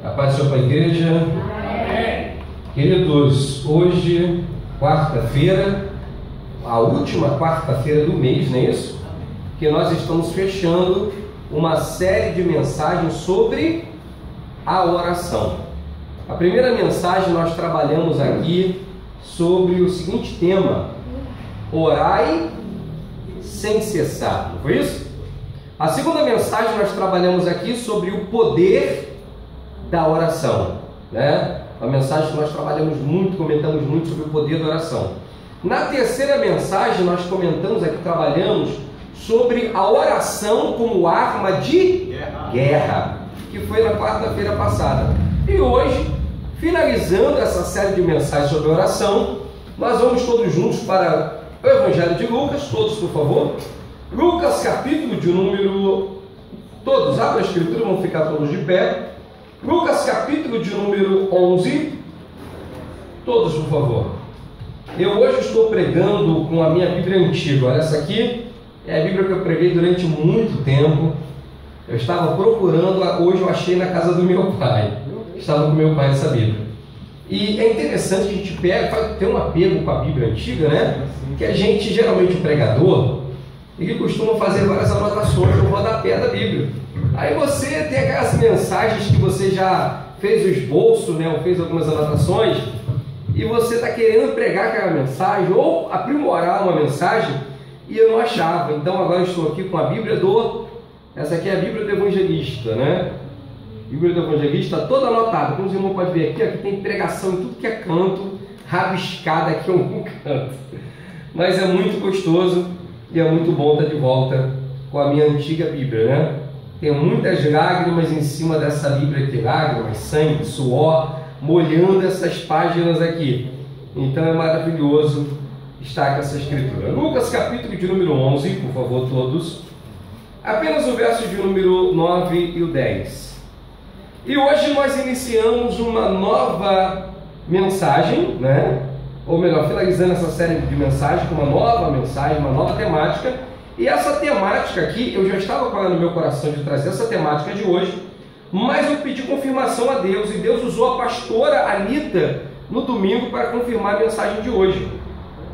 A paz do Senhor para a igreja. Amém. Queridos, hoje, quarta-feira, a última quarta-feira do mês, não é isso? Que nós estamos fechando uma série de mensagens sobre a oração. A primeira mensagem nós trabalhamos aqui sobre o seguinte tema: orai sem cessar, não foi isso? A segunda mensagem nós trabalhamos aqui sobre o poder da oração, né? Uma mensagem que nós trabalhamos muito, comentamos muito sobre o poder da oração. Na terceira mensagem nós comentamos aqui, trabalhamos sobre a oração como arma de guerra, que foi na quarta-feira passada. E hoje, finalizando essa série de mensagens sobre oração, nós vamos todos juntos para o Evangelho de Lucas, todos por favor. Lucas, capítulo de número... Todos, abram a escritura, vão ficar todos de pé. Lucas, capítulo de número 11. Todos, por favor. Eu hoje estou pregando com a minha Bíblia antiga. Olha, essa aqui é a Bíblia que eu preguei durante muito tempo. Eu estava procurando, hoje eu achei na casa do meu pai. Estava com meu pai essa Bíblia. E é interessante que a gente tem um apego com a Bíblia antiga, né? Que a gente, geralmente o pregador, ele costuma fazer várias anotações no rodapé da Bíblia. Aí você tem aquelas mensagens que você já fez o esboço, né? Ou fez algumas anotações, e você está querendo pregar aquela mensagem ou aprimorar uma mensagem, e eu não achava. Então agora eu estou aqui com a Bíblia essa aqui é a Bíblia do Evangelista, né? Bíblia do Evangelista toda anotada. Como os irmãos podem ver aqui, aqui tem pregação em tudo que é canto, rabiscada aqui em algum canto. Mas é muito gostoso e é muito bom estar de volta com a minha antiga Bíblia, né? Tem muitas lágrimas em cima dessa Bíblia aqui, lágrimas, sangue, suor, molhando essas páginas aqui. Então é maravilhoso estar com essa escritura. Lucas, capítulo de número 11, por favor, todos. Apenas o verso de número 9 e o 10. E hoje nós iniciamos uma nova mensagem, né? Ou melhor, finalizando essa série de mensagens com uma nova mensagem, uma nova temática. E essa temática aqui, eu já estava falando no meu coração de trazer essa temática de hoje, mas eu pedi confirmação a Deus, e Deus usou a pastora Anita no domingo para confirmar a mensagem de hoje.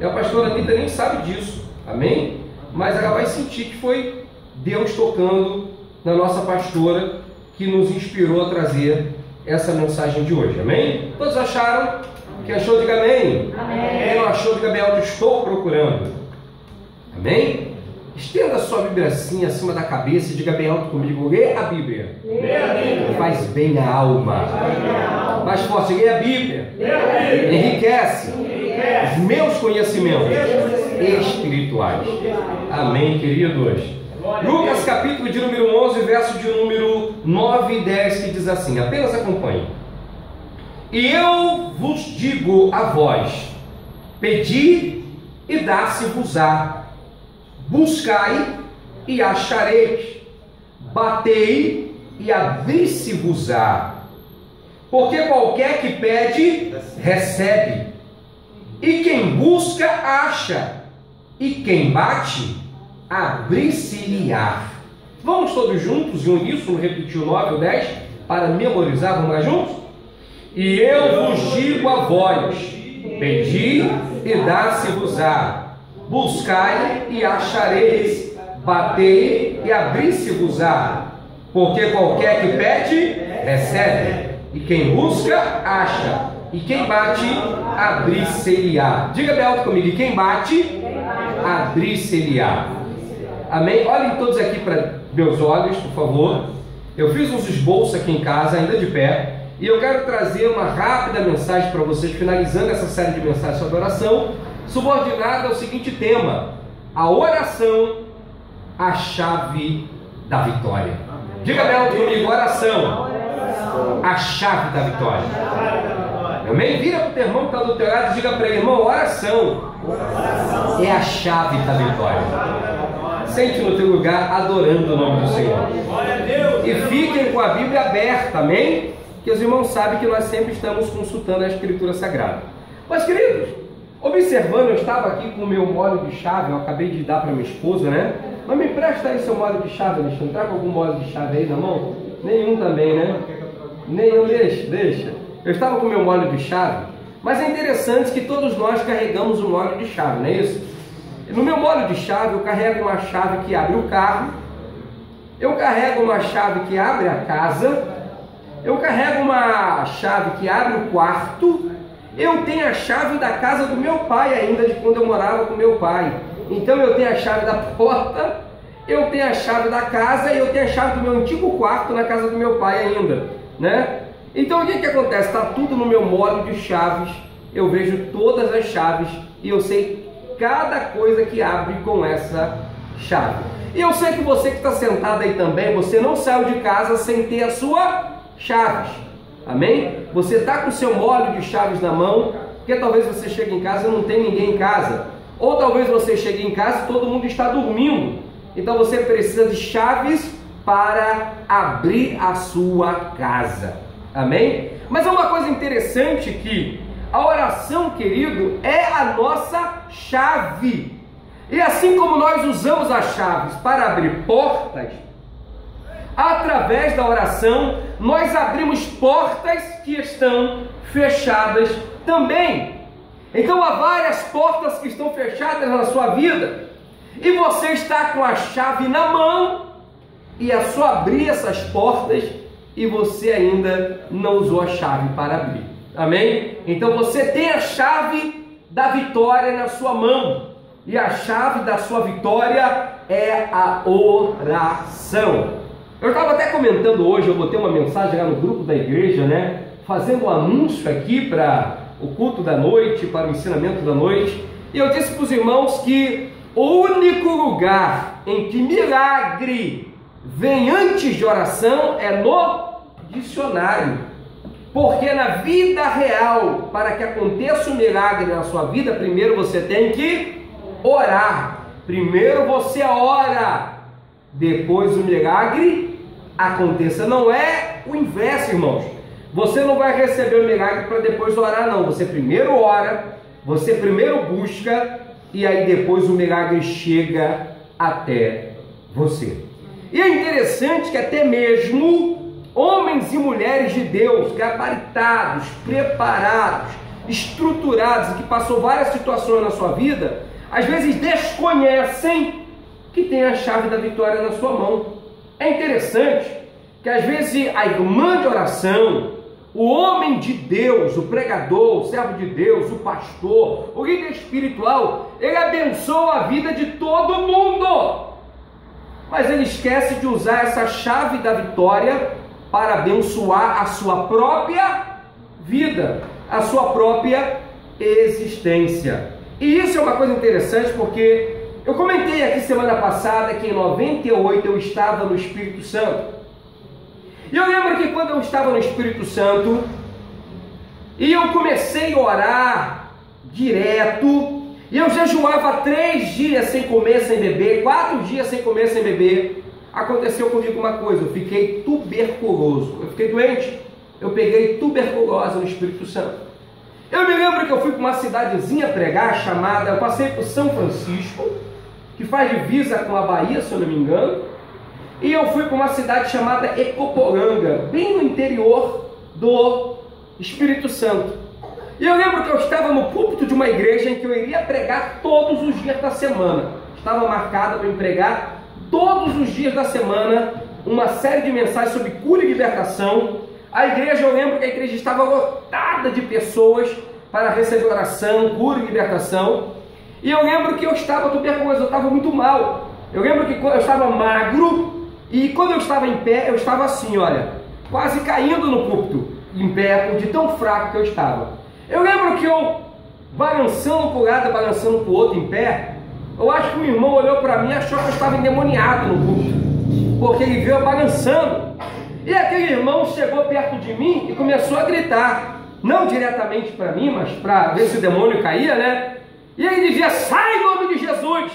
E a pastora Anita nem sabe disso, amém? Mas ela vai sentir que foi Deus tocando na nossa pastora que nos inspirou a trazer essa mensagem de hoje, amém? Todos acharam? Quem achou, diga amém. Amém. Quem não achou, diga bem alto, estou procurando. Amém? Estenda a sua Bíblia assim, acima da cabeça, e diga bem alto comigo: lê a Bíblia. Lê a Bíblia. Faz bem a alma. Mais forte, lê a Bíblia. Lê a Bíblia. Enriquece os meus conhecimentos espirituais. Amém, queridos? Lucas, capítulo de número 11, verso de número 9 e 10, que diz assim, apenas acompanhe. E eu vos digo a vós: pedi e dá-se-vos-á, buscai e achareis, batei e abri-se-vos-á. Porque qualquer que pede, recebe, e quem busca, acha, e quem bate, abri-se-lhe-á. Vamos todos juntos, em uníssono, repetir o 9 e o 10, para memorizar. Vamos lá juntos? E eu vos digo a vós: pedi e dá-se-vos-á, buscai e achareis, batei e abri-se-vos-á. Porque qualquer que pede, recebe, e quem busca, acha, e quem bate, abri-se-lhe-á. Diga bem alto comigo: e quem bate, abri-se-lhe-á. Amém? Olhem todos aqui para meus olhos, por favor. Eu fiz uns esboços aqui em casa, ainda de pé, e eu quero trazer uma rápida mensagem para vocês, finalizando essa série de mensagens sobre oração, subordinada ao seguinte tema: a oração, a chave da vitória. Diga bem alto comigo: oração, a chave da vitória. Amém? Vira para o teu irmão que está do teu lado e diga para ele: irmão, oração é a chave da vitória. Sente no teu lugar, adorando o nome do Senhor. E fiquem com a Bíblia aberta, amém? Que os irmãos sabem que nós sempre estamos consultando a Escritura Sagrada. Mas, queridos, observando, eu estava aqui com o meu molho de chave, eu acabei de dar para minha esposa, né? Mas me empresta aí seu molho de chave, Alexandre. Traga algum molho de chave aí na mão? Nenhum também, né? Nem deixa. Eu estava com o meu molho de chave, mas é interessante que todos nós carregamos um molho de chave, não é isso? No meu molho de chave eu carrego uma chave que abre o carro, eu carrego uma chave que abre a casa, eu carrego uma chave que abre o quarto, eu tenho a chave da casa do meu pai ainda, de quando eu morava com meu pai. Então eu tenho a chave da porta, eu tenho a chave da casa e eu tenho a chave do meu antigo quarto na casa do meu pai ainda, né? Então o que acontece? Está tudo no meu molho de chaves, eu vejo todas as chaves e eu sei cada coisa que abre com essa chave. E eu sei que você que está sentado aí também, você não saiu de casa sem ter a sua chaves, amém? Você está com o seu molho de chaves na mão, porque talvez você chegue em casa e não tem ninguém em casa, ou talvez você chegue em casa e todo mundo está dormindo, então você precisa de chaves para abrir a sua casa, amém? Mas é uma coisa interessante que a oração, querido, é a nossa chave. E assim como nós usamos as chaves para abrir portas, através da oração, nós abrimos portas que estão fechadas também. Então há várias portas que estão fechadas na sua vida, e você está com a chave na mão, e é só abrir essas portas, e você ainda não usou a chave para abrir. Amém? Então você tem a chave da vitória na sua mão, e a chave da sua vitória é a oração. Eu estava até comentando hoje, eu botei uma mensagem lá no grupo da igreja, né? Fazendo um anúncio aqui para o culto da noite, para o ensinamento da noite. E eu disse para os irmãos que o único lugar em que milagre vem antes de oração é no dicionário. Porque na vida real, para que aconteça um milagre na sua vida, primeiro você tem que orar. Primeiro você ora, depois o milagre aconteça. Não é o inverso, irmãos. Você não vai receber o milagre para depois orar, não. Você primeiro ora, você primeiro busca, e aí depois o milagre chega até você. E é interessante que até mesmo homens e mulheres de Deus, gabaritados, preparados, estruturados, que passou várias situações na sua vida, às vezes desconhecem que tem a chave da vitória na sua mão. É interessante que às vezes a irmã de oração, o homem de Deus, o pregador, o servo de Deus, o pastor, o líder espiritual, ele abençoa a vida de todo mundo, mas ele esquece de usar essa chave da vitória para abençoar a sua própria vida, a sua própria existência. E isso é uma coisa interessante, porque eu comentei aqui semana passada que em 98 eu estava no Espírito Santo. E eu lembro que quando eu estava no Espírito Santo, e eu comecei a orar direto, e eu jejuava 3 dias sem comer, sem beber, 4 dias sem comer, sem beber, aconteceu comigo uma coisa: eu fiquei tuberculoso, eu fiquei doente, eu peguei tuberculose no Espírito Santo. Eu me lembro que eu fui para uma cidadezinha pregar chamada, eu passei por São Francisco, que faz divisa com a Bahia, se eu não me engano, e eu fui para uma cidade chamada Ecoporanga, bem no interior do Espírito Santo. E eu lembro que eu estava no púlpito de uma igreja em que eu iria pregar todos os dias da semana. Estava marcado para eu pregar todos os dias da semana uma série de mensagens sobre cura e libertação. A igreja, eu lembro que a igreja estava lotada de pessoas para receber oração, cura e libertação. E eu lembro que eu estava tuberculoso, eu estava muito mal. Eu lembro que eu estava magro, e quando eu estava em pé, eu estava assim, olha, quase caindo no púlpito, em pé, de tão fraco que eu estava. Eu lembro que eu, balançando para um lado, balançando para o outro em pé, eu acho que um irmão olhou para mim e achou que eu estava endemoniado no púlpito, porque ele viu eu balançando. E aquele irmão chegou perto de mim e começou a gritar, não diretamente para mim, mas para ver se o demônio caía, né? E ele dizia: sai em nome de Jesus!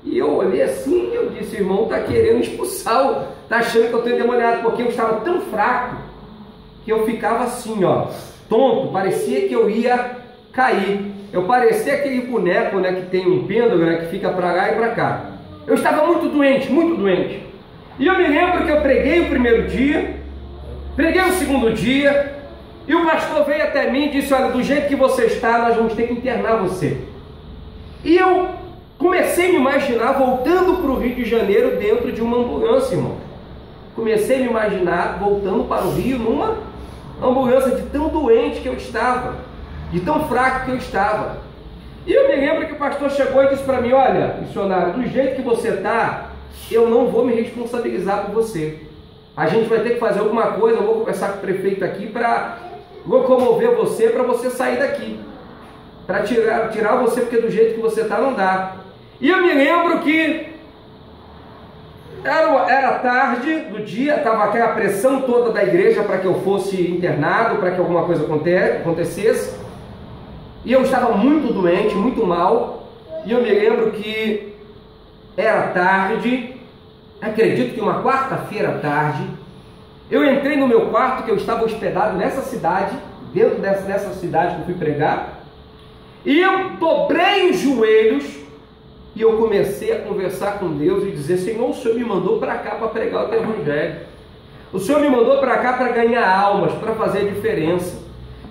E eu olhei assim e eu disse: irmão, está querendo expulsar, está achando que eu estou endemoniado, porque eu estava tão fraco que eu ficava assim, ó, tonto, parecia que eu ia cair. Eu parecia aquele boneco, né, que tem um pêndulo, né, que fica para lá e para cá. Eu estava muito doente, muito doente. E eu me lembro que eu preguei o primeiro dia, Preguei o segundo dia, e o pastor veio até mim e disse: olha, do jeito que você está, nós vamos ter que internar você. E eu comecei a me imaginar voltando para o Rio de Janeiro dentro de uma ambulância, irmão. Comecei a me imaginar voltando para o Rio numa ambulância, de tão doente que eu estava, de tão fraco que eu estava. E eu me lembro que o pastor chegou e disse para mim: olha, missionário, do jeito que você está, eu não vou me responsabilizar por você. A gente vai ter que fazer alguma coisa, eu vou conversar com o prefeito aqui para locomover você, para você sair daqui, para tirar você, porque do jeito que você está não dá. E eu me lembro que era tarde do dia, estava aquela pressão toda da igreja para que eu fosse internado, para que alguma coisa acontecesse, e eu estava muito doente, muito mal. E eu me lembro que era tarde, acredito que uma quarta-feira à tarde, eu entrei no meu quarto, que eu estava hospedado nessa cidade, dentro dessa cidade que eu fui pregar, e eu dobrei os joelhos e eu comecei a conversar com Deus e dizer: Senhor, o Senhor me mandou para cá para pregar o teu evangelho, o Senhor me mandou para cá para ganhar almas, para fazer a diferença.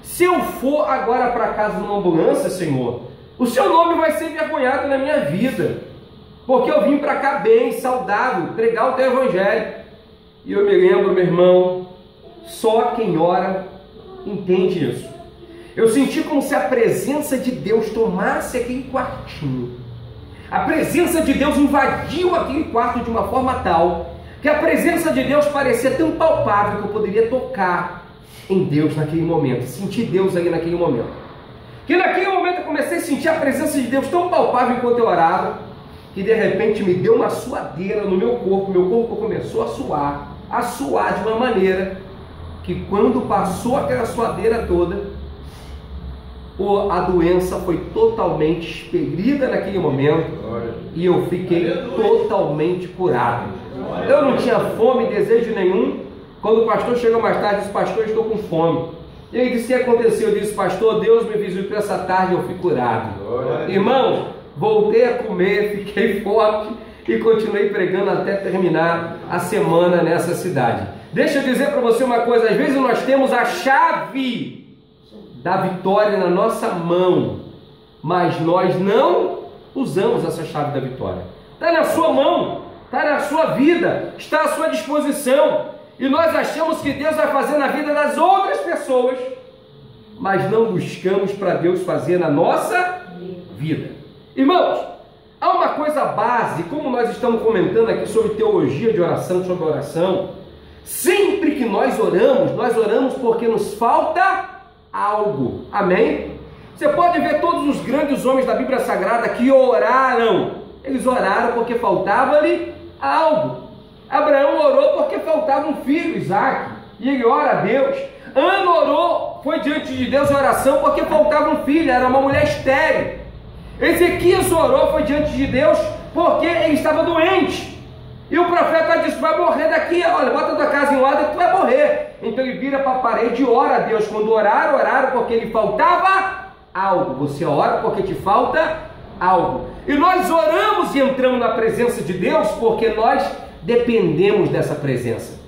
Se eu for agora para casa numa ambulância, Senhor, o seu nome vai ser envergonhado na minha vida, porque eu vim para cá bem, saudável, pregar o teu evangelho. E eu me lembro, meu irmão, só quem ora entende isso. Eu senti como se a presença de Deus tomasse aquele quartinho. A presença de Deus invadiu aquele quarto de uma forma tal que a presença de Deus parecia tão palpável que eu poderia tocar em Deus naquele momento, sentir Deus ali naquele momento. Que naquele momento eu comecei a sentir a presença de Deus tão palpável enquanto eu orava, que de repente me deu uma suadeira no meu corpo começou a suar de uma maneira que, quando passou aquela suadeira toda, a doença foi totalmente expelida naquele momento e eu fiquei totalmente curado. Eu não tinha fome, desejo nenhum. Quando o pastor chegou mais tarde, disse: pastor, estou com fome. E ele disse: o que aconteceu? Eu disse: pastor, Deus me visitou essa tarde e eu fui curado. Irmãos, voltei a comer, fiquei forte e continuei pregando até terminar a semana nessa cidade. Deixa eu dizer para você uma coisa: às vezes nós temos a chave da vitória na nossa mão, mas nós não usamos essa chave da vitória. Está na sua mão, está na sua vida, está à sua disposição, e nós achamos que Deus vai fazer na vida das outras pessoas, mas não buscamos para Deus fazer na nossa vida. Irmãos, há uma coisa base, como nós estamos comentando aqui sobre teologia de oração, sobre oração. Sempre que nós oramos porque nos falta algo. Amém? Você pode ver todos os grandes homens da Bíblia Sagrada que oraram. Eles oraram porque faltava-lhe algo. Abraão orou porque faltava um filho, Isaac, e ele ora a Deus. Ana orou, foi diante de Deus em oração porque faltava um filho, era uma mulher estéril. Ezequias orou, foi diante de Deus porque ele estava doente. E o profeta disse: vai morrer daqui, olha, bota tua casa em ordem que tu vai morrer. Então ele vira para a parede e ora a Deus. Quando oraram porque lhe faltava algo. Você ora porque te falta algo. E nós oramos e entramos na presença de Deus porque nós dependemos dessa presença.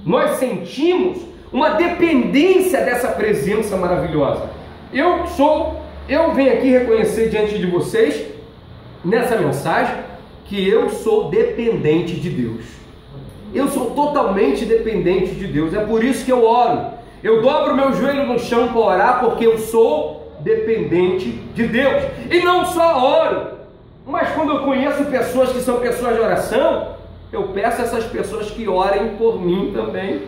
Nós sentimos uma dependência dessa presença maravilhosa. Eu venho aqui reconhecer diante de vocês, nessa mensagem, que eu sou dependente de Deus. Eu sou totalmente dependente de Deus. É por isso que eu oro. Eu dobro meu joelho no chão para orar, porque eu sou dependente de Deus. E não só oro, mas quando eu conheço pessoas que são pessoas de oração, eu peço a essas pessoas que orem por mim também.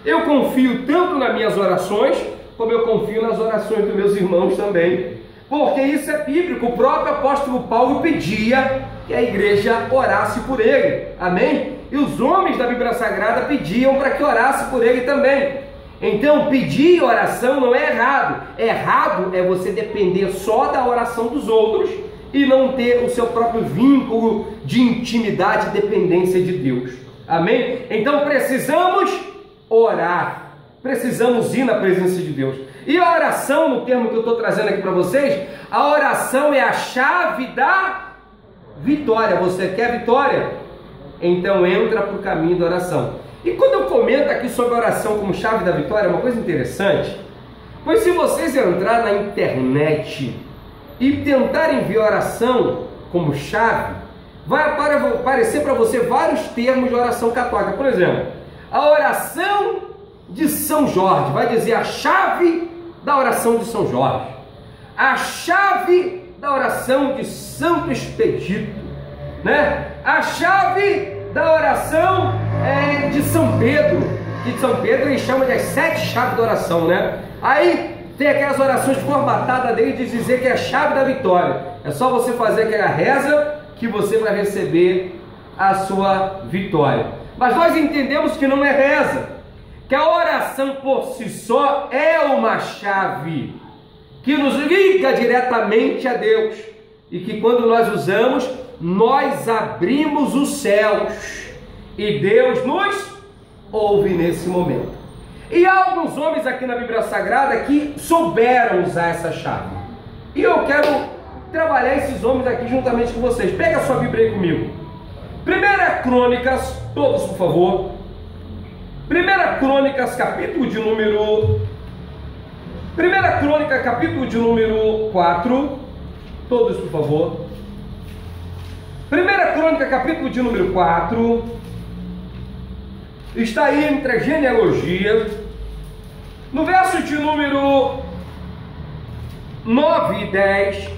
Eu confio tanto nas minhas orações, como eu confio nas orações dos meus irmãos também, porque isso é bíblico. O próprio apóstolo Paulo pedia que a igreja orasse por ele, amém? E os homens da Bíblia Sagrada pediam para que orasse por ele também. Então, pedir oração não é errado. Errado é você depender só da oração dos outros e não ter o seu próprio vínculo de intimidade e dependência de Deus, amém? Então precisamos orar, precisamos ir na presença de Deus. E a oração, no termo que eu estou trazendo aqui para vocês, a oração é a chave da vitória. Você quer vitória? Então entra para o caminho da oração. E quando eu comento aqui sobre a oração como chave da vitória, é uma coisa interessante, pois se vocês entrar na internet e tentarem ver oração como chave, vai aparecer para você vários termos de oração católica. Por exemplo, a oração de São Jorge, vai dizer a chave da oração de São Jorge, a chave da oração de Santo Expedito, né? A chave da oração de São Pedro, que de São Pedro ele chama de as 7 chaves da oração, né? Aí tem aquelas orações formatadas dele de dizer que é a chave da vitória. É só você fazer aquela reza que você vai receber a sua vitória. Mas nós entendemos que não é reza, que a oração por si só é uma chave que nos liga diretamente a Deus e que quando nós usamos, nós abrimos os céus e Deus nos ouve nesse momento. E há alguns homens aqui na Bíblia Sagrada que souberam usar essa chave. E eu quero trabalhar esses homens aqui juntamente com vocês. Pega a sua Bíblia aí comigo. 1 Crônicas, todos por favor. 1 Crônicas, capítulo de número... 1 Crônica, capítulo de número 4. Todos por favor. 1 Crônica, capítulo de número 4. Está aí entre a genealogia. No verso de número 9 e 10,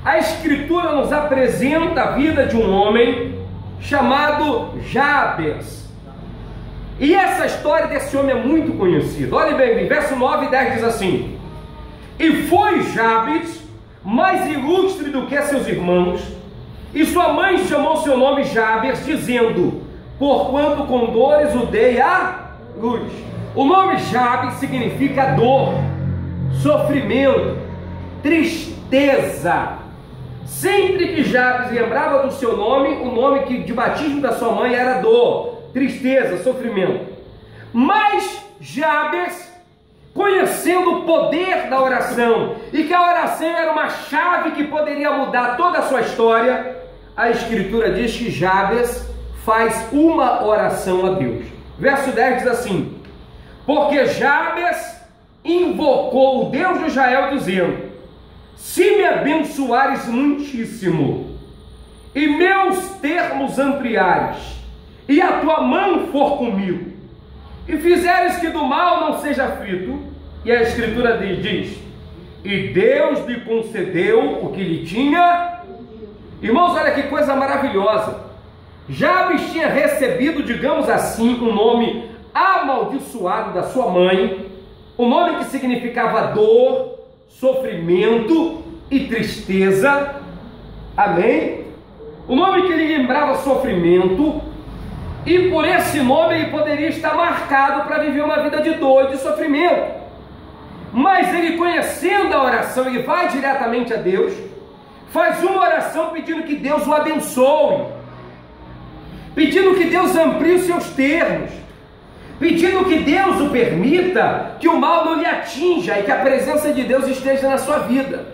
a Escritura nos apresenta a vida de um homem chamado Jabes. E essa história desse homem é muito conhecida. Olha bem, verso 9 e 10 diz assim: E foi Jabes mais ilustre do que seus irmãos, e sua mãe chamou seu nome Jabes, dizendo: Porquanto com dores o dei à luz. O nome Jabes significa dor, sofrimento, tristeza. Sempre que Jabes lembrava do seu nome, o nome que de batismo da sua mãe era dor, tristeza, sofrimento. Mas Jabes, conhecendo o poder da oração e que a oração era uma chave que poderia mudar toda a sua história, a Escritura diz que Jabes faz uma oração a Deus. Verso 10 diz assim: Porque Jabes invocou o Deus de Israel, dizendo: Se me abençoares muitíssimo, e meus termos ampliares, e a tua mão for comigo, e fizeres que do mal não seja aflito, e a Escritura diz: E Deus lhe concedeu o que lhe tinha. Irmãos, olha que coisa maravilhosa. Jabes tinha recebido, digamos assim, um nome amaldiçoado da sua mãe, um nome que significava dor, sofrimento e tristeza. Amém? O nome que lhe lembrava sofrimento, e por esse nome ele poderia estar marcado para viver uma vida de dor e de sofrimento. Mas ele, conhecendo a oração, ele vai diretamente a Deus, faz uma oração pedindo que Deus o abençoe, pedindo que Deus amplie os seus termos, pedindo que Deus o permita, que o mal não lhe atinja e que a presença de Deus esteja na sua vida.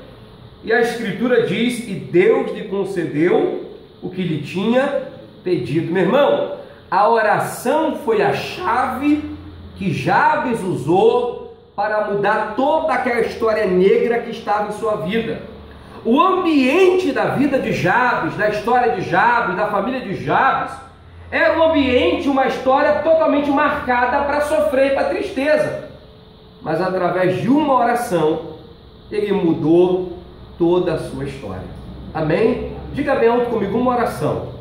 E a Escritura diz: E Deus lhe concedeu o que lhe tinha pedido. Meu irmão, a oração foi a chave que Jabes usou para mudar toda aquela história negra que estava em sua vida. O ambiente da vida de Jabes, da história de Jabes, da família de Jabes, era um ambiente, uma história totalmente marcada para sofrer, para tristeza. Mas através de uma oração, ele mudou toda a sua história. Amém? Diga bem alto comigo: uma oração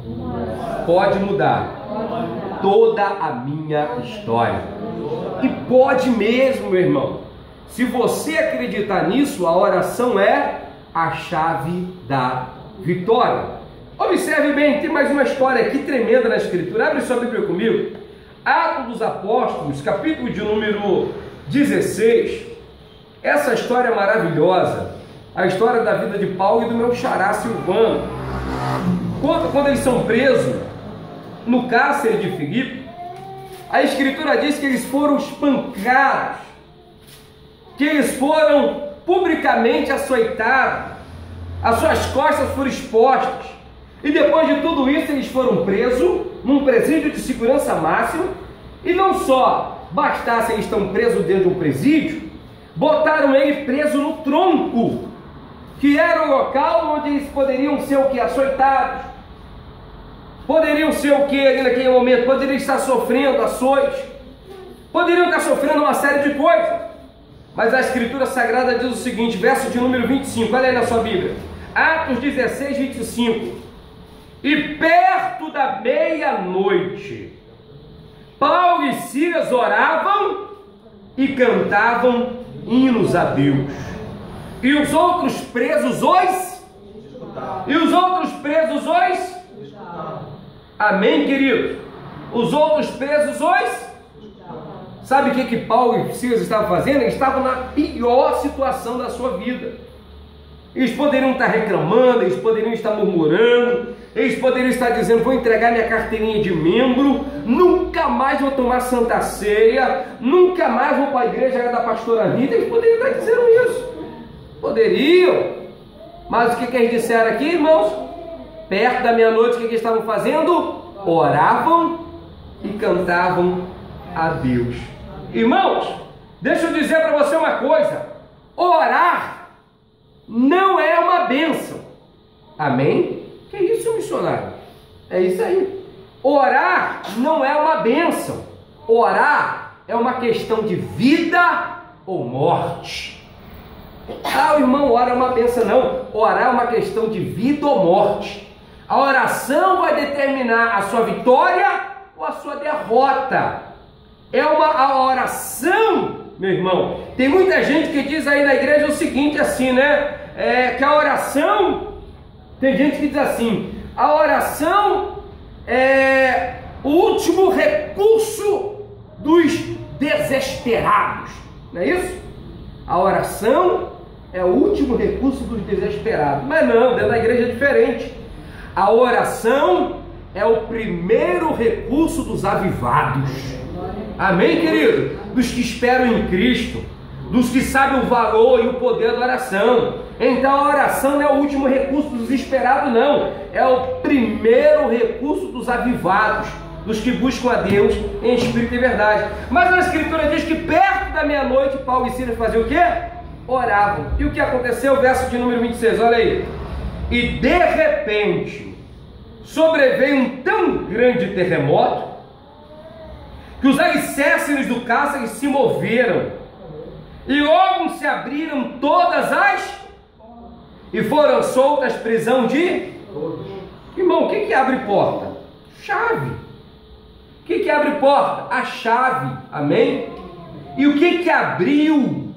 pode mudar toda a minha história. E pode mesmo, meu irmão. Se você acreditar nisso, a oração é a chave da vitória. Observe bem, tem mais uma história aqui tremenda na Escritura. Abre sua Bíblia comigo. Atos dos Apóstolos, capítulo de número 16. Essa história é maravilhosa. A história da vida de Paulo e do meu xará Silvano. Quando eles são presos no cárcere de Filipe, a Escritura diz que eles foram espancados, que eles foram publicamente açoitados, as suas costas foram expostas, e depois de tudo isso eles foram presos num presídio de segurança máxima, E não só bastasse eles estão presos dentro de um presídio, botaram ele preso no tronco, que era o local onde eles poderiam ser o que? Açoitados. Poderiam ser o que ali naquele momento? Poderiam estar sofrendo açoites. Poderiam estar sofrendo uma série de coisas. Mas a Escritura Sagrada diz o seguinte, verso de número 25, olha aí na sua Bíblia. Atos 16, 25. E perto da meia-noite, Paulo e Silas oravam e cantavam hinos a Deus. E os outros presos Amém, querido? Os outros presos Sabe o que Paulo e Silas estavam fazendo? Eles estavam na pior situação da sua vida. Eles poderiam estar reclamando, eles poderiam estar murmurando, eles poderiam estar dizendo, vou entregar minha carteirinha de membro, nunca mais vou tomar santa ceia, nunca mais vou para a igreja da pastora Rita. Eles poderiam estar dizendo isso. Poderiam. Mas o que eles disseram aqui, irmãos? Perto da meia-noite, o que eles estavam fazendo? Oravam e cantavam a Deus. Irmãos, deixa eu dizer para você uma coisa. Orar não é uma bênção. Amém? Que isso, missionário? É isso aí. Orar não é uma bênção. Orar é uma questão de vida ou morte. Ah, o irmão ora é uma bênção. Não. Orar é uma questão de vida ou morte. A oração vai determinar a sua vitória ou a sua derrota. A oração, meu irmão. Tem muita gente que diz aí na igreja o seguinte, assim, né? Que a oração, tem gente que diz assim, a oração é o último recurso dos desesperados. Não é isso? A oração é o último recurso dos desesperados. Mas não, dentro da igreja é diferente. A oração é o primeiro recurso dos avivados. Amém, querido? Dos que esperam em Cristo, dos que sabem o valor e o poder da oração. Então a oração não é o último recurso dos desesperados, não. É o primeiro recurso dos avivados, dos que buscam a Deus em espírito e verdade. Mas a Escritura diz que perto da meia-noite, Paulo e Silas faziam o quê? Oravam. E o que aconteceu? Verso de número 26, olha aí. E de repente sobreveio um tão grande terremoto que os alicerces do cárcere se moveram e logo se abriram todas e foram soltas prisão de irmão. O que abre porta? Chave. O que abre porta? A chave. Amém? E o que abriu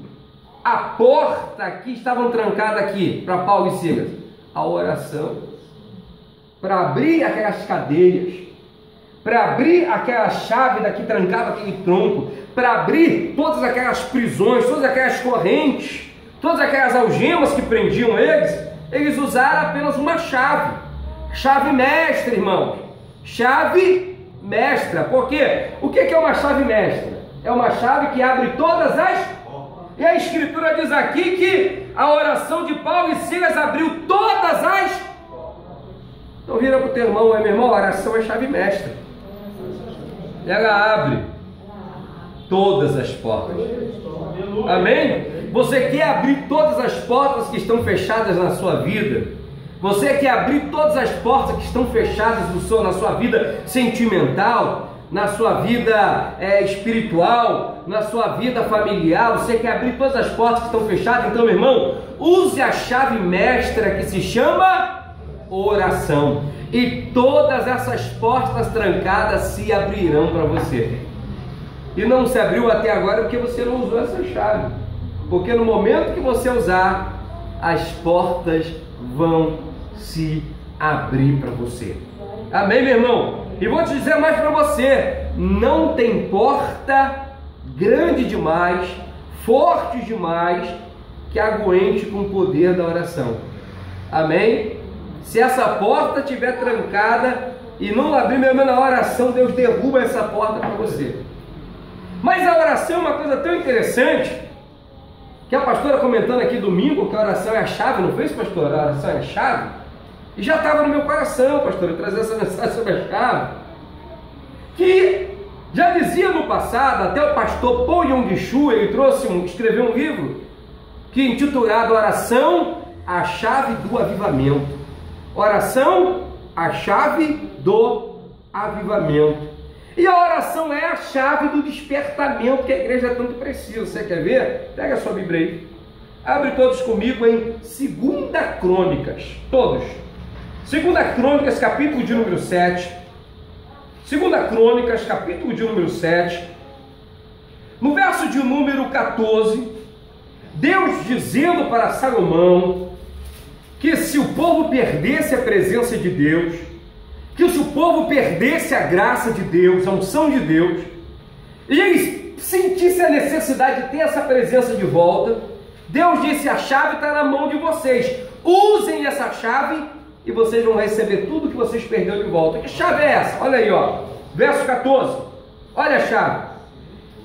a porta que estavam trancadas aqui para Paulo e Silas? A oração. Para abrir aquelas cadeias, para abrir aquela chave daqui trancava aquele tronco, para abrir todas aquelas prisões, todas aquelas correntes, todas aquelas algemas que prendiam eles usaram apenas uma chave. Chave mestra, irmãos. Chave mestra. Por quê? O que é uma chave mestra? É uma chave que abre todas as... E a Escritura diz aqui que a oração de Paulo e Silas abriu todas as... Então vira para o teu irmão, meu irmão, a oração é chave mestra. Ela abre todas as portas. Amém? Você quer abrir todas as portas que estão fechadas na sua vida? Você quer abrir todas as portas que estão fechadas na sua vida sentimental, na sua vida espiritual, na sua vida familiar? Você quer abrir todas as portas que estão fechadas? Então, meu irmão, use a chave mestra que se chama oração, e todas essas portas trancadas se abrirão para você. E não se abriu até agora porque você não usou essa chave, porque no momento que você usar, as portas vão se abrir para você. Amém, meu irmão? E vou te dizer mais para você: não tem porta grande demais, forte demais, que aguente com o poder da oração. Amém? Se essa porta estiver trancada e não abrir, meu irmão, na oração, Deus derruba essa porta para você. Mas a oração é uma coisa tão interessante, que a pastora comentando aqui domingo, que a oração é a chave, não foi isso, pastor? A oração é a chave. E já estava no meu coração, pastor, eu trazer essa mensagem sobre a chave. Que Já dizia no passado, até o pastor Paul Yong-Shu, ele escreveu um livro que é intitulado Oração, a Chave do Avivamento. Oração, a chave do avivamento. E a oração é a chave do despertamento que a igreja tanto precisa. Você quer ver? Pega a sua Bíblia aí. Abre todos comigo em 2 Crônicas. Todos. 2 Crônicas, capítulo de número 7. 2 Crônicas, capítulo de número 7. No verso de número 14, Deus dizendo para Salomão que se o povo perdesse a presença de Deus, que se o povo perdesse a graça de Deus, a unção de Deus, e eles sentissem a necessidade de ter essa presença de volta, Deus disse: a chave está na mão de vocês, usem essa chave e vocês vão receber tudo que vocês perderam de volta. Que chave é essa? Olha aí, ó, verso 14, olha a chave: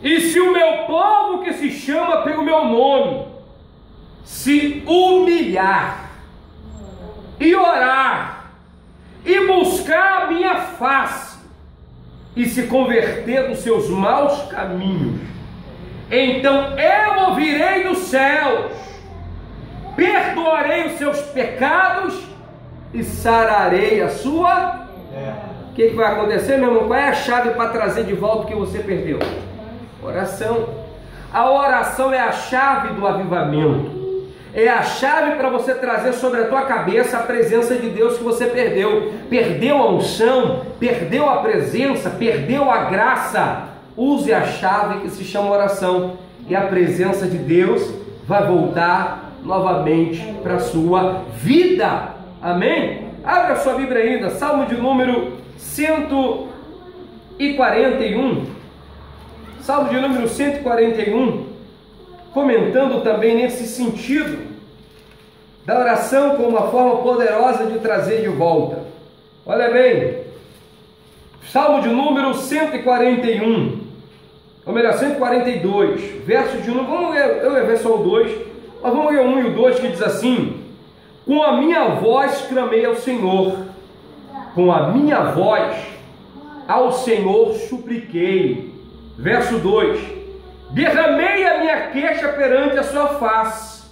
e se o meu povo que se chama pelo meu nome se humilhar e orar e buscar a minha face e se converter dos seus maus caminhos, então eu ouvirei dos céus, perdoarei os seus pecados e sararei a sua terra. O que vai acontecer, meu irmão? Qual é a chave para trazer de volta o que você perdeu? Oração. A oração é a chave do avivamento. É a chave para você trazer sobre a tua cabeça a presença de Deus que você perdeu. Perdeu a unção, perdeu a presença, perdeu a graça. Use a chave que se chama oração, e a presença de Deus vai voltar novamente para a sua vida. Amém? Abra a sua Bíblia ainda, Salmo de número 141. Salmo de número 141, comentando também nesse sentido da oração como uma forma poderosa de trazer de volta. Olha bem, Salmo de número 141, ou melhor, 142, verso de número, vamos ler, eu ia ver só o 2, mas vamos ler o 1 e o 2, que diz assim: com a minha voz clamei ao Senhor, com a minha voz ao Senhor supliquei. Verso 2: derramei a minha queixa perante a sua face,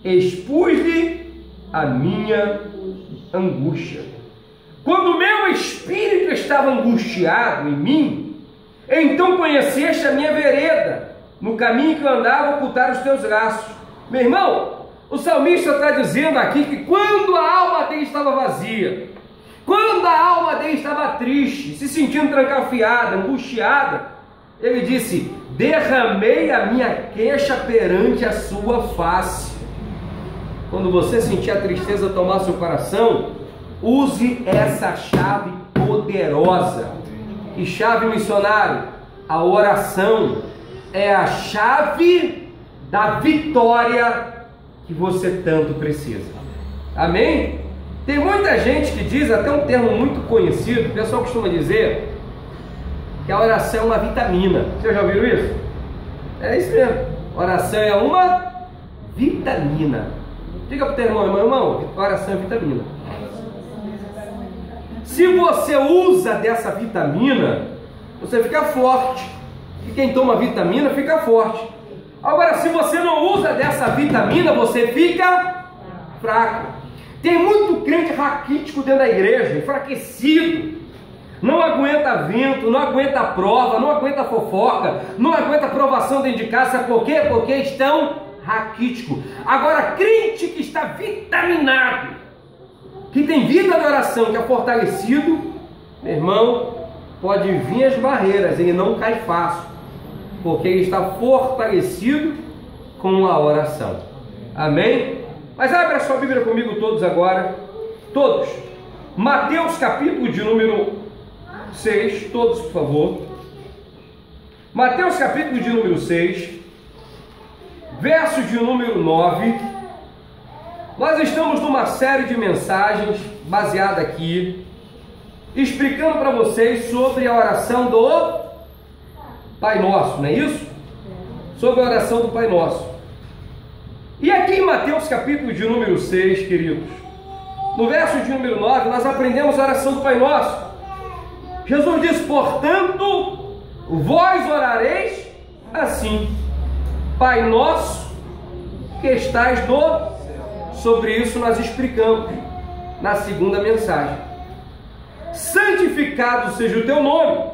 expus-lhe a minha angústia. Quando o meu espírito estava angustiado em mim, então conheceste a minha vereda, no caminho que eu andava, ocultar os teus laços. Meu irmão, o salmista está dizendo aqui que quando a alma dele estava vazia, quando a alma dele estava triste, se sentindo trancafiada, angustiada, ele disse: derramei a minha queixa perante a sua face. Quando você sentir a tristeza tomar seu coração, use essa chave poderosa. Que chave, missionário? A oração é a chave da vitória que você tanto precisa. Amém? Tem muita gente que diz, até um termo muito conhecido, o pessoal costuma dizer que a oração é uma vitamina. Vocês já ouviram isso? É isso mesmo. Oração é uma vitamina. Diga para o teu irmão, oração é vitamina. Se você usa dessa vitamina, você fica forte. E quem toma vitamina fica forte. Agora, se você não usa dessa vitamina, você fica fraco. Tem muito crente raquítico dentro da igreja, enfraquecido. Não aguenta vento, não aguenta prova, não aguenta fofoca, não aguenta provação dentro de casa. Sabe por quê? Porque estão raquíticos. Agora, crente que está vitaminado, que tem vida na oração, que é fortalecido, meu irmão, pode vir as barreiras, ele não cai fácil, porque ele está fortalecido com a oração. Amém? Mas abra a sua Bíblia comigo todos agora, todos. Mateus capítulo de número 6, todos por favor. Mateus capítulo de número 6, verso de número 9. Nós estamos numa série de mensagens baseada aqui, explicando para vocês sobre a oração do Pai Nosso, não é isso? Sobre a oração do Pai Nosso. E aqui em Mateus capítulo de número 6, queridos, no verso de número 9, nós aprendemos a oração do Pai Nosso. Jesus diz: portanto, vós orareis assim: Pai nosso que estais no céu. Sobre isso nós explicamos na segunda mensagem. Santificado seja o teu nome,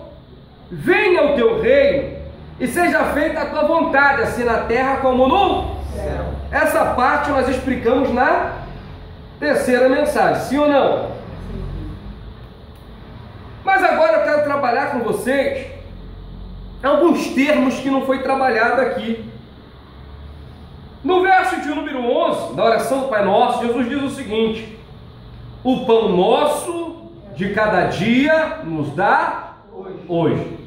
venha o teu reino, e seja feita a tua vontade, assim na terra como no céu. Essa parte nós explicamos na terceira mensagem, sim ou não? Mas agora eu quero trabalhar com vocês alguns termos que não foi trabalhado aqui. No verso de número 11, da oração do Pai Nosso, Jesus diz o seguinte: o pão nosso de cada dia nos dá hoje.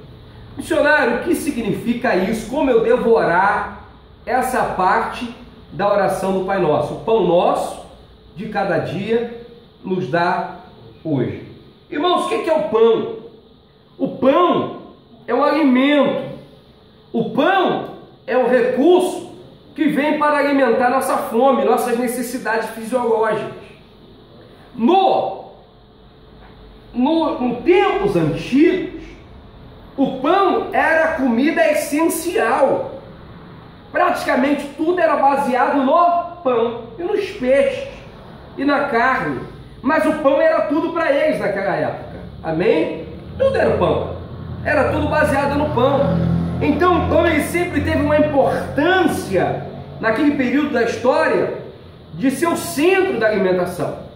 Missionário, o que significa isso? Como eu devo orar essa parte da oração do Pai Nosso? O pão nosso de cada dia nos dá hoje. Irmãos, o que é o pão? O pão é um alimento. O pão é um recurso que vem para alimentar nossa fome, nossas necessidades fisiológicas. No tempos antigos, o pão era a comida essencial. Praticamente tudo era baseado no pão e nos peixes e na carne. Mas o pão era tudo para eles naquela época. Amém? Tudo era pão. Era tudo baseado no pão. Então o pão ele sempre teve uma importância naquele período da história de ser o centro da alimentação.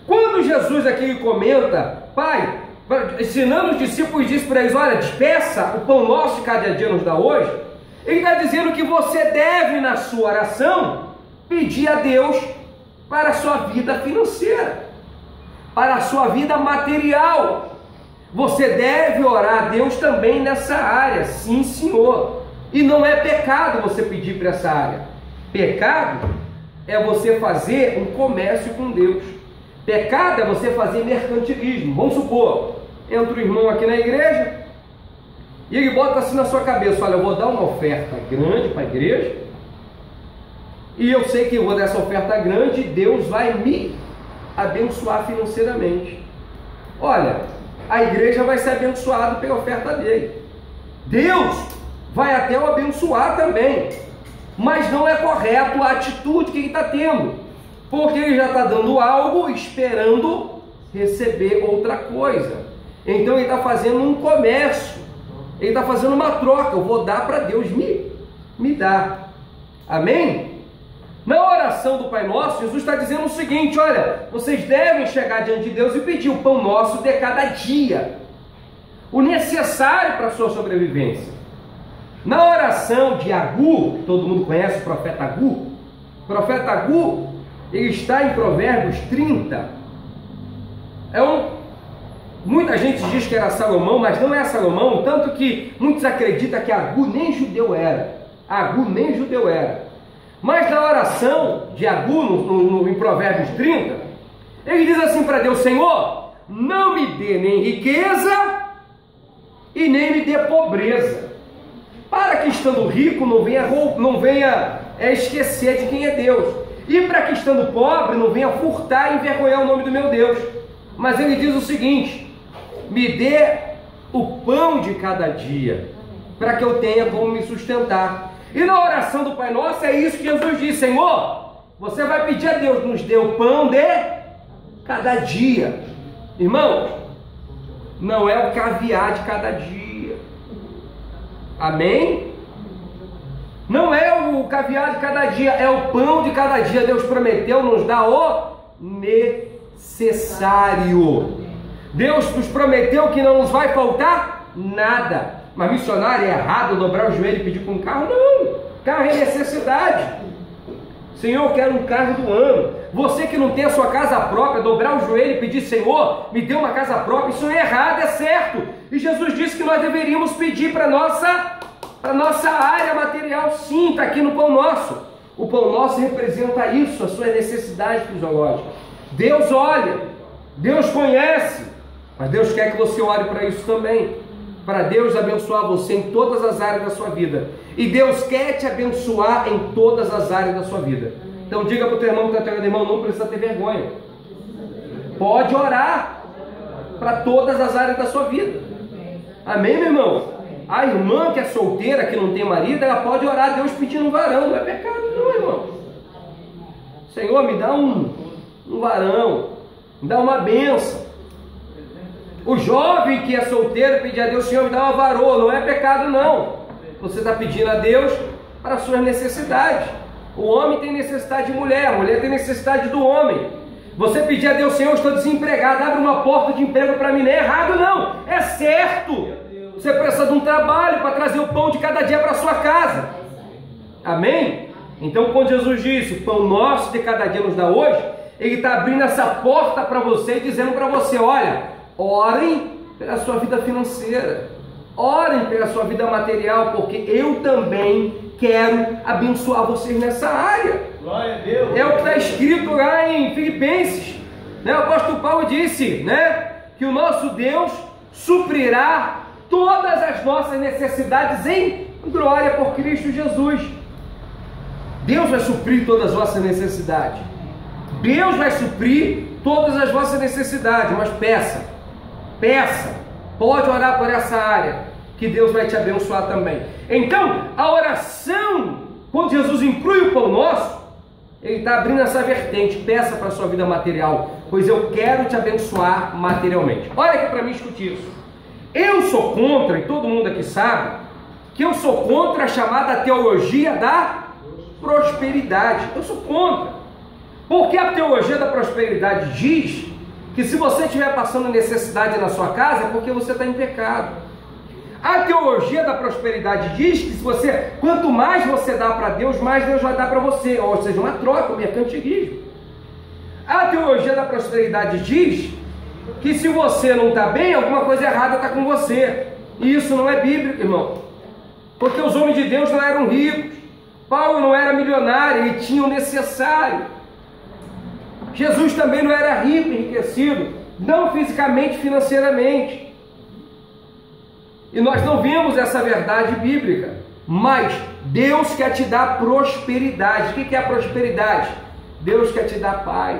Quando Jesus aqui comenta, Pai, ensinando os discípulos, diz para eles: olha, despeça o pão nosso de cada dia nos dá hoje. Ele está dizendo que você deve, na sua oração, pedir a Deus para a sua vida financeira, para a sua vida material. Você deve orar a Deus também nessa área, sim, Senhor. E não é pecado você pedir para essa área. Pecado é você fazer um comércio com Deus. Pecado é você fazer mercantilismo. Vamos supor, entra o irmão aqui na igreja e ele bota assim na sua cabeça: olha, eu vou dar uma oferta grande para a igreja, e eu sei que eu vou dar essa oferta grande e Deus vai me abençoar financeiramente. Olha, a igreja vai ser abençoada pela oferta dele. Deus vai até o abençoar também, mas não é correto a atitude que ele está tendo, porque ele já está dando algo esperando receber outra coisa. Então ele está fazendo um comércio, ele está fazendo uma troca. Eu vou dar para Deus me dar. Amém? Na oração do Pai Nosso, Jesus está dizendo o seguinte: olha, vocês devem chegar diante de Deus e pedir o pão nosso de cada dia, o necessário para a sua sobrevivência. Na oração de Agur, que todo mundo conhece, o profeta Agur, ele está em Provérbios 30. Muita gente diz que era Salomão, mas não é Salomão, tanto que muitos acreditam que Agur nem judeu era. Mas na oração de Agur, em Provérbios 30, ele diz assim para Deus: Senhor, não me dê nem riqueza e nem me dê pobreza, para que estando rico não venha esquecer de quem é Deus, e para que estando pobre não venha furtar e envergonhar o nome do meu Deus. Mas ele diz o seguinte: me dê o pão de cada dia, para que eu tenha como me sustentar. E na oração do Pai Nosso é isso que Jesus diz: Senhor, você vai pedir a Deus, nos dê o pão de cada dia. Irmãos, não é o caviar de cada dia. Amém? Não é o caviar de cada dia, é o pão de cada dia. Deus prometeu nos dar o necessário. Deus nos prometeu que não nos vai faltar nada. Mas missionário, é errado dobrar o joelho e pedir para um carro? Não, carro é necessidade. Senhor, eu quero um carro do ano. Você que não tem a sua casa própria, dobrar o joelho e pedir: Senhor, me dê uma casa própria, isso não é errado, é certo. E Jesus disse que nós deveríamos pedir para a nossa área material. Sim, está aqui no pão nosso. O pão nosso representa isso, a sua necessidade fisiológica. Deus olha, Deus conhece, mas Deus quer que você ore para isso também, para Deus abençoar você em todas as áreas da sua vida. E Deus quer te abençoar em todas as áreas da sua vida. Então diga para o teu irmão que está teu irmão: não precisa ter vergonha, pode orar para todas as áreas da sua vida. Amém, meu irmão? a irmã que é solteira, que não tem marido, ela pode orar a Deus pedindo um varão. Não é pecado não, irmão. Senhor, me dá um varão, me dá uma bênção. O jovem que é solteiro pedir a Deus, Senhor, me dá uma varoa. Não é pecado não. Você está pedindo a Deus para as suas necessidades. O homem tem necessidade de mulher, a mulher tem necessidade do homem. Você pedir a Deus, Senhor, estou desempregado, abre uma porta de emprego para mim. Não é errado não, é certo. Você precisa de um trabalho para trazer o pão de cada dia para a sua casa. Amém? Então quando Jesus disse, o pão nosso de cada dia nos dá hoje, Ele está abrindo essa porta para você e dizendo para você, olha, orem pela sua vida financeira, orem pela sua vida material, porque eu também quero abençoar vocês nessa área. Glória a Deus. É o que está escrito lá em Filipenses, né? O apóstolo Paulo disse, né, que o nosso Deus suprirá todas as nossas necessidades em glória por Cristo Jesus. Deus vai suprir todas as vossas necessidades. Deus vai suprir todas as vossas necessidades, mas peça, pode orar por essa área, que Deus vai te abençoar também. Então, a oração, quando Jesus inclui o pão nosso, Ele está abrindo essa vertente, peça para a sua vida material, pois eu quero te abençoar materialmente. Olha aqui para mim, escute isso. Eu sou contra, e todo mundo aqui sabe, que eu sou contra a chamada teologia da prosperidade. Eu sou contra. Porque a teologia da prosperidade diz que se você estiver passando necessidade na sua casa, é porque você está em pecado. A teologia da prosperidade diz que se você, quanto mais você dá para Deus, mais Deus vai dar para você. Ou seja, uma troca, um mercantilismo. A teologia da prosperidade diz que se você não está bem, alguma coisa errada está com você. E isso não é bíblico, irmão. Porque os homens de Deus não eram ricos. Paulo não era milionário, ele tinha o necessário. Jesus também não era rico, enriquecido, não fisicamente, financeiramente. E nós não vemos essa verdade bíblica. Mas Deus quer te dar prosperidade. O que é a prosperidade? Deus quer te dar paz.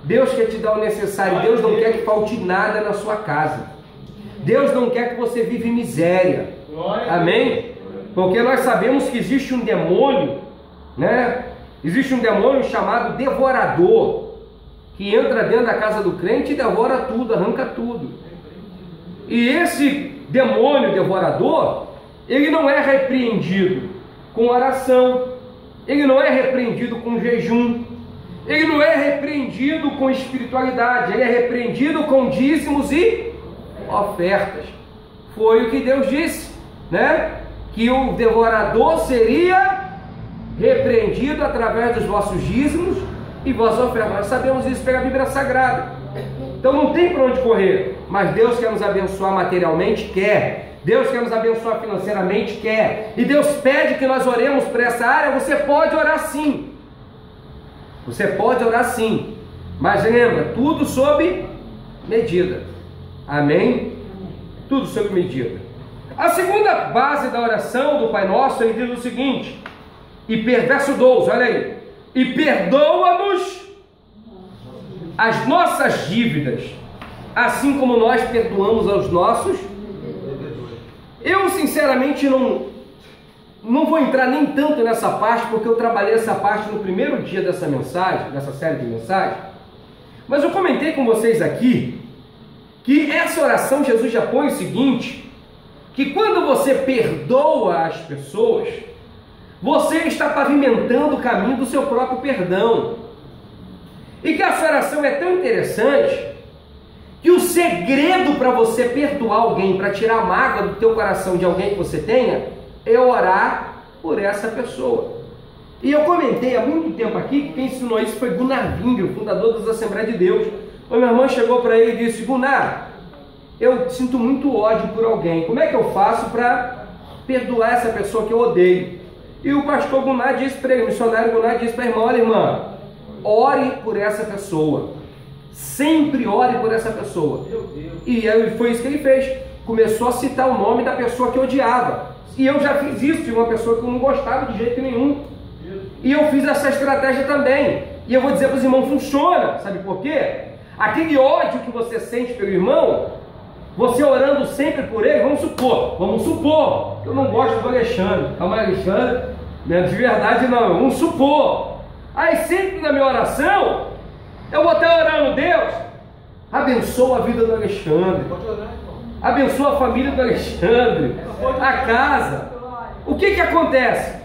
Deus quer te dar o necessário. Deus não quer que falte nada na sua casa. Deus não quer que você viva em miséria. Amém? Porque nós sabemos que existe um demônio, né? Existe um demônio chamado devorador, que entra dentro da casa do crente e devora tudo, arranca tudo. E esse demônio devorador, ele não é repreendido com oração, ele não é repreendido com jejum, ele não é repreendido com espiritualidade, ele é repreendido com dízimos e ofertas. Foi o que Deus disse, né? Que o devorador seria repreendido através dos vossos dízimos e vossas ofertas. Nós sabemos isso pela Bíblia Sagrada. Então não tem para onde correr. Mas Deus quer nos abençoar materialmente? Quer. Deus quer nos abençoar financeiramente? Quer. E Deus pede que nós oremos por essa área. Você pode orar sim. Você pode orar sim. Mas lembra, tudo sob medida. Amém? Tudo sob medida. A segunda base da oração do Pai Nosso, ele diz o seguinte, verso 12, olha aí, e perdoa-nos as nossas dívidas, assim como nós perdoamos aos nossos. Eu sinceramente não vou entrar nem tanto nessa parte, porque eu trabalhei essa parte no primeiro dia dessa mensagem, dessa série de mensagens, mas eu comentei com vocês aqui, que essa oração Jesus já põe o seguinte, que quando você perdoa as pessoas, você está pavimentando o caminho do seu próprio perdão. E que essa oração é tão interessante, que o segredo para você perdoar alguém, para tirar a mágoa do teu coração de alguém que você tenha, é orar por essa pessoa. E eu comentei há muito tempo aqui, que quem ensinou isso foi Gunnar Wingre, o fundador das Assembleias de Deus. O meu irmão chegou para ele e disse, Gunnar, eu sinto muito ódio por alguém, como é que eu faço para perdoar essa pessoa que eu odeio? E o pastor Gunnar disse para ele, o missionário Gunnar disse para a irmã, olha irmã, ore por essa pessoa, sempre ore por essa pessoa. E aí foi isso que ele fez, começou a citar o nome da pessoa que odiava, e eu já fiz isso de uma pessoa que eu não gostava de jeito nenhum, e eu fiz essa estratégia também, e eu vou dizer para os irmãos, funciona, sabe por quê? Aquele ódio que você sente pelo irmão, você orando sempre por ele, vamos supor, eu não gosto do Alexandre, é o Alexandre, não é de verdade não, vamos supor. Aí sempre na minha oração, eu vou estar orando, Deus, abençoa a vida do Alexandre, abençoa a família do Alexandre, a casa. O que acontece?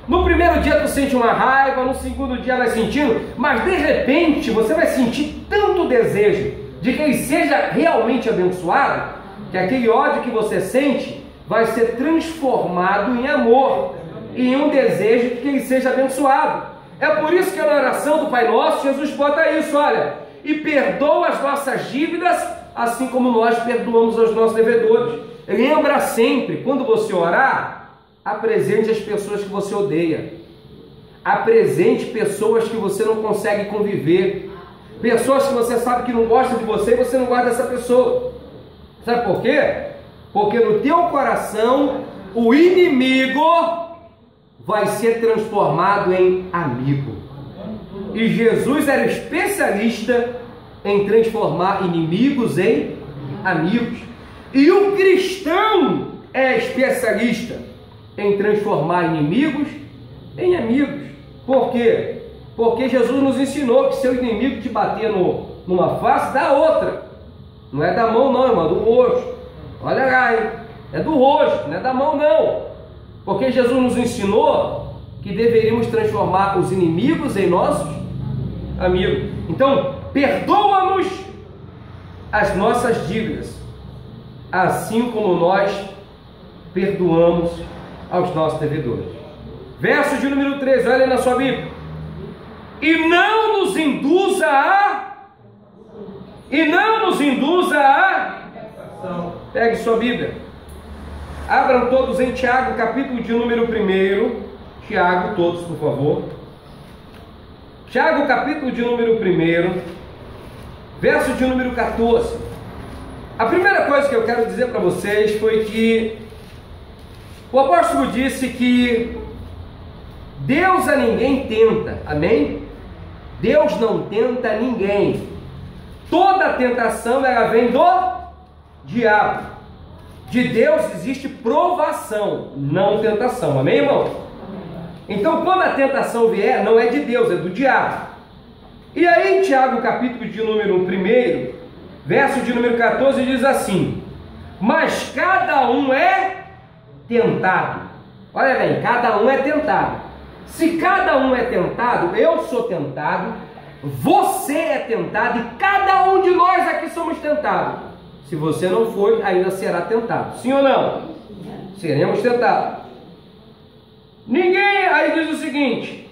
No primeiro dia tu sente uma raiva, no segundo dia vai sentindo, mas de repente você vai sentir tanto desejo de que ele seja realmente abençoado, que aquele ódio que você sente vai ser transformado em amor e em um desejo de que ele seja abençoado. É por isso que na oração do Pai Nosso, Jesus bota isso, olha, e perdoa as nossas dívidas, assim como nós perdoamos aos nossos devedores. Lembra sempre, quando você orar, apresente as pessoas que você odeia, apresente pessoas que você não consegue conviver, pessoas que você sabe que não gostam de você e você não gosta dessa pessoa. Sabe por quê? Porque no teu coração o inimigo vai ser transformado em amigo. E Jesus era especialista em transformar inimigos em amigos. E o cristão é especialista em transformar inimigos em amigos. Por quê? Porque Jesus nos ensinou que se o inimigo te bater numa face, dá outra. Não é da mão não, irmão, é do rosto. Olha lá, hein? É do rosto, não é da mão não. Porque Jesus nos ensinou que deveríamos transformar os inimigos em nossos amigos. Então, perdoa-nos as nossas dívidas, assim como nós perdoamos aos nossos devedores. Verso de número 13, olha aí na sua Bíblia. E não nos induza a pegue sua Bíblia, abram todos em Tiago, capítulo de número 1. Tiago, todos por favor. Tiago, capítulo de número 1, verso de número 14. A primeira coisa que eu quero dizer para vocês foi que o apóstolo disse que Deus a ninguém tenta, amém? Deus não tenta ninguém. Toda tentação ela vem do diabo. De Deus existe provação, não tentação, amém, irmão? Então quando a tentação vier, não é de Deus, é do diabo. E aí em Tiago, capítulo de número 1, verso de número 14, diz assim: mas cada um é tentado. Olha bem, cada um é tentado. Se cada um é tentado, eu sou tentado, você é tentado e cada um de nós aqui somos tentados. Se você não for, ainda será tentado. Sim ou não? Seremos tentados. Ninguém, aí diz o seguinte: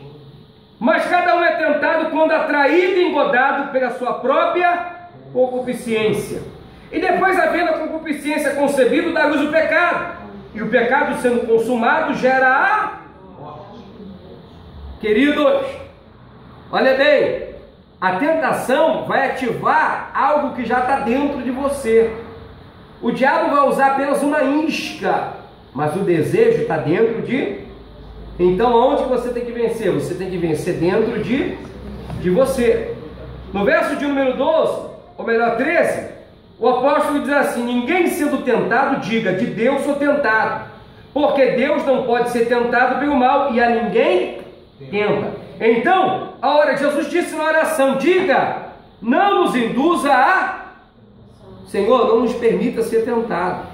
mas cada um é tentado quando atraído e engodado pela sua própria concupiscência. E depois, havendo a concupiscência concebido, dá luz o pecado. E o pecado sendo consumado gera a morte. Queridos, olha bem, a tentação vai ativar algo que já está dentro de você. O diabo vai usar apenas uma isca, mas o desejo está dentro de... Então aonde que você tem que vencer? Você tem que vencer dentro de você. No verso de número 12, ou melhor 13, o apóstolo diz assim: ninguém sendo tentado diga, de Deus sou tentado, porque Deus não pode ser tentado pelo mal, e a ninguém tenta. Então, a hora Jesus disse na oração: diga, não nos induza a... Senhor, não nos permita ser tentado.